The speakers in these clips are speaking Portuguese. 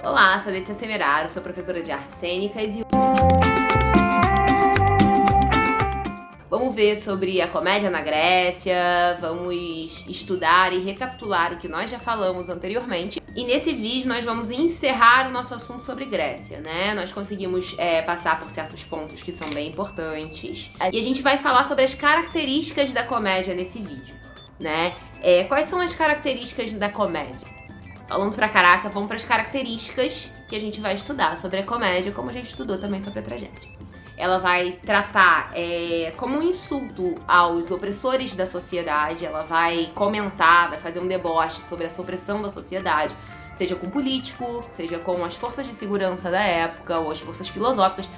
Olá, sou Letícia Semeraro, sou professora de artes cênicas e vamos ver sobre a comédia na Grécia, vamos estudar e recapitular o que nós já falamos anteriormente. E nesse vídeo nós vamos encerrar o nosso assunto sobre Grécia, né? Nós conseguimos passar por certos pontos que são bem importantes. E a gente vai falar sobre as características da comédia nesse vídeo, né? Quais são as características da comédia? Falando pra caraca, vamos para as características que a gente vai estudar sobre a comédia, como a gente estudou também sobre a tragédia. Ela vai tratar como um insulto aos opressores da sociedade, ela vai comentar, vai fazer um deboche sobre essa opressão da sociedade, seja com político, seja com as forças de segurança da época ou as forças filosóficas,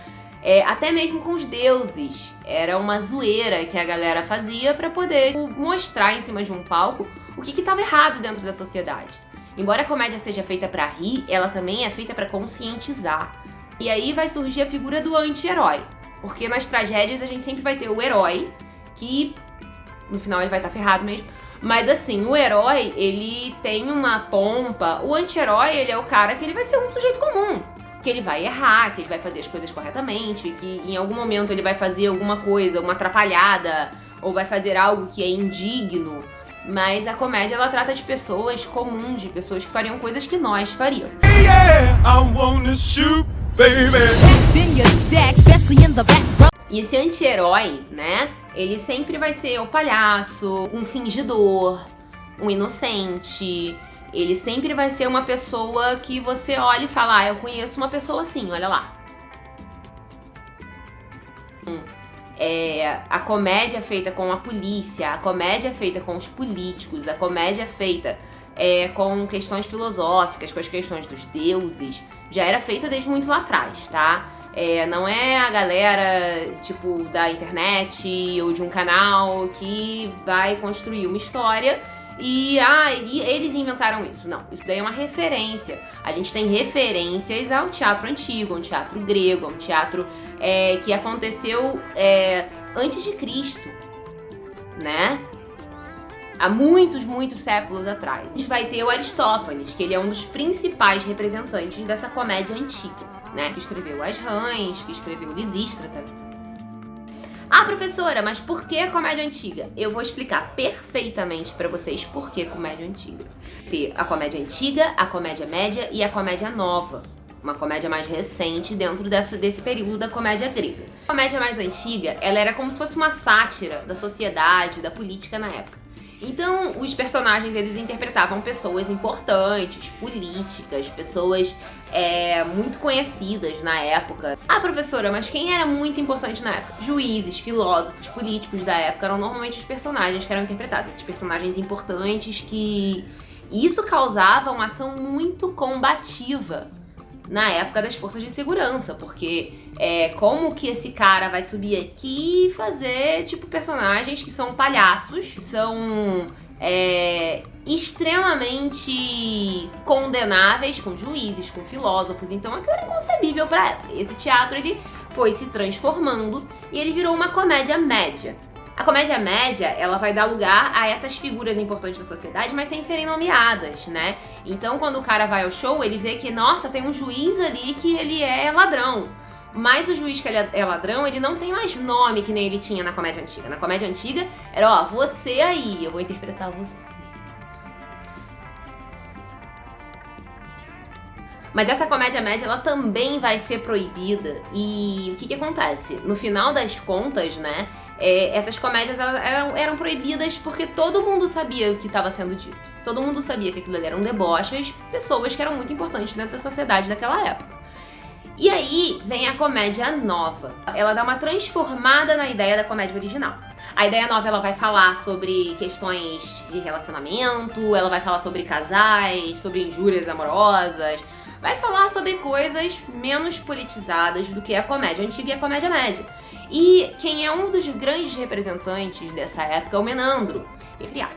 até mesmo com os deuses. Era uma zoeira que a galera fazia para poder mostrar em cima de um palco o que estava errado dentro da sociedade. Embora a comédia seja feita pra rir, ela também é feita pra conscientizar. E aí vai surgir a figura do anti-herói. Porque nas tragédias a gente sempre vai ter o herói, que no final ele vai estar ferrado mesmo. Mas assim, o herói, ele tem uma pompa. O anti-herói, ele é o cara que ele vai ser um sujeito comum. Que ele vai errar, que ele vai fazer as coisas corretamente, que em algum momento ele vai fazer alguma coisa, uma atrapalhada, ou vai fazer algo que é indigno. Mas a comédia, ela trata de pessoas comuns, de pessoas que fariam coisas que nós faríamos. E esse anti-herói, né, ele sempre vai ser o palhaço, um fingidor, um inocente. Ele sempre vai ser uma pessoa que você olha e fala, eu conheço uma pessoa assim, olha lá. A comédia é feita com a polícia, a comédia é feita com os políticos, a comédia é feita com questões filosóficas, com as questões dos deuses, já era feita desde muito lá atrás, tá? Não é a galera, tipo, da internet ou de um canal que vai construir uma história e eles inventaram isso. Não, isso daí é uma referência. A gente tem referências ao teatro antigo, ao teatro grego, ao teatro que aconteceu antes de Cristo, né? Há muitos séculos atrás. A gente vai ter o Aristófanes, que ele é um dos principais representantes dessa comédia antiga, né? Que escreveu As Rãs, que escreveu Lisístrata. Ah, professora, mas por que a comédia antiga? Eu vou explicar perfeitamente pra vocês por que comédia antiga. Tem a comédia antiga, a comédia média e a comédia nova. Uma comédia mais recente dentro desse período da comédia grega. A comédia mais antiga, ela era como se fosse uma sátira da sociedade, da política na época. Então, os personagens, eles interpretavam pessoas importantes, políticas, pessoas muito conhecidas na época. Ah, professora, mas quem era muito importante na época? Juízes, filósofos, políticos da época eram normalmente os personagens que eram interpretados. Esses personagens importantes que... Isso causava uma ação muito combativa na época das forças de segurança, porque como que esse cara vai subir aqui e fazer, tipo, personagens que são palhaços, que são extremamente condenáveis com juízes, com filósofos, então aquilo era inconcebível pra época. Esse teatro, ele foi se transformando e ele virou uma comédia média. A comédia média, ela vai dar lugar a essas figuras importantes da sociedade, mas sem serem nomeadas, né? Então, quando o cara vai ao show, ele vê que, nossa, tem um juiz ali que ele é ladrão. Mas o juiz que ele é ladrão, ele não tem mais nome que nem ele tinha na comédia antiga. Na comédia antiga, era, você aí, eu vou interpretar você. Mas essa comédia média, ela também vai ser proibida. E o que acontece? No final das contas, né, essas comédias eram proibidas porque todo mundo sabia o que estava sendo dito. Todo mundo sabia que aquilo ali eram deboches, pessoas que eram muito importantes dentro da sociedade daquela época. E aí vem a comédia nova. Ela dá uma transformada na ideia da comédia original. A ideia nova, ela vai falar sobre questões de relacionamento, ela vai falar sobre casais, sobre injúrias amorosas, vai falar sobre coisas menos politizadas do que a comédia antiga e a comédia média. E quem é um dos grandes representantes dessa época é o Menandro. É criado.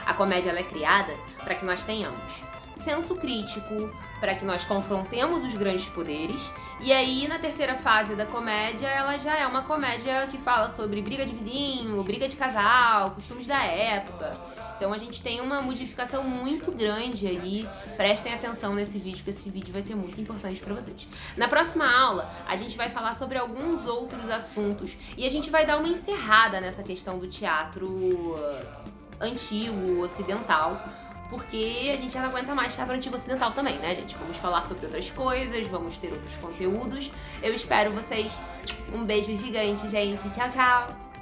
A comédia, ela é criada para que nós tenhamos senso crítico, para que nós confrontemos os grandes poderes. E aí, na terceira fase da comédia, ela já é uma comédia que fala sobre briga de vizinho, briga de casal, costumes da época. Então a gente tem uma modificação muito grande ali. Prestem atenção nesse vídeo, que esse vídeo vai ser muito importante para vocês. Na próxima aula, a gente vai falar sobre alguns outros assuntos e a gente vai dar uma encerrada nessa questão do teatro antigo, ocidental, porque a gente já não aguenta mais teatro antigo ocidental também, né, gente? Vamos falar sobre outras coisas, vamos ter outros conteúdos. Eu espero vocês. Um beijo gigante, gente. Tchau, tchau!